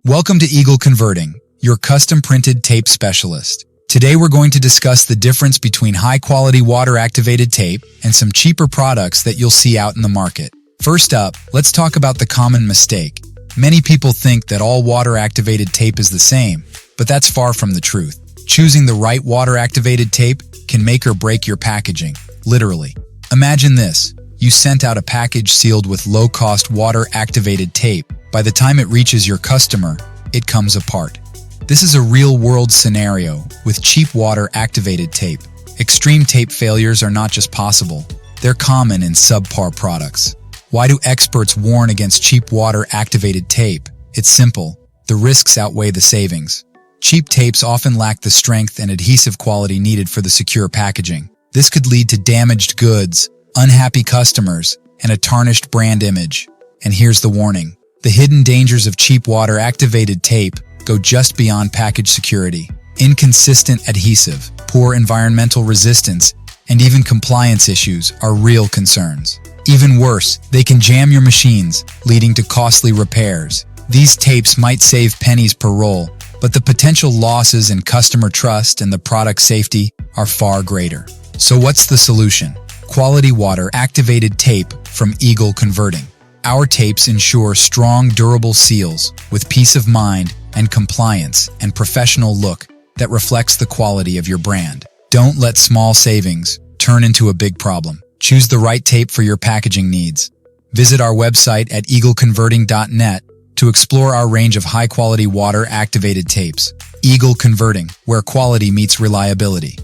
Welcome to Eagle Converting, your custom-printed tape specialist. Today we're going to discuss the difference between high-quality water-activated tape and some cheaper products that you'll see out in the market. First up, let's talk about the common mistake. Many people think that all water-activated tape is the same, but that's far from the truth. Choosing the right water-activated tape can make or break your packaging, literally. Imagine this. You sent out a package sealed with low-cost water-activated tape. By the time it reaches your customer, it comes apart. This is a real-world scenario with cheap water-activated tape. Extreme tape failures are not just possible, they're common in subpar products. Why do experts warn against cheap water-activated tape? It's simple. The risks outweigh the savings. Cheap tapes often lack the strength and adhesive quality needed for the secure packaging. This could lead to damaged goods, unhappy customers, and a tarnished brand image. And here's the warning. The hidden dangers of cheap water-activated tape go just beyond package security. Inconsistent adhesive, poor environmental resistance, and even compliance issues are real concerns. Even worse, they can jam your machines, leading to costly repairs. These tapes might save pennies per roll, but the potential losses in customer trust and the product safety are far greater. So what's the solution? Quality water-activated tape from Eagle Converting. Our tapes ensure strong, durable seals with peace of mind and compliance and professional look that reflects the quality of your brand. Don't let small savings turn into a big problem. Choose the right tape for your packaging needs. Visit our website at eagleconverting.net to explore our range of high-quality water-activated tapes. Eagle Converting, where quality meets reliability.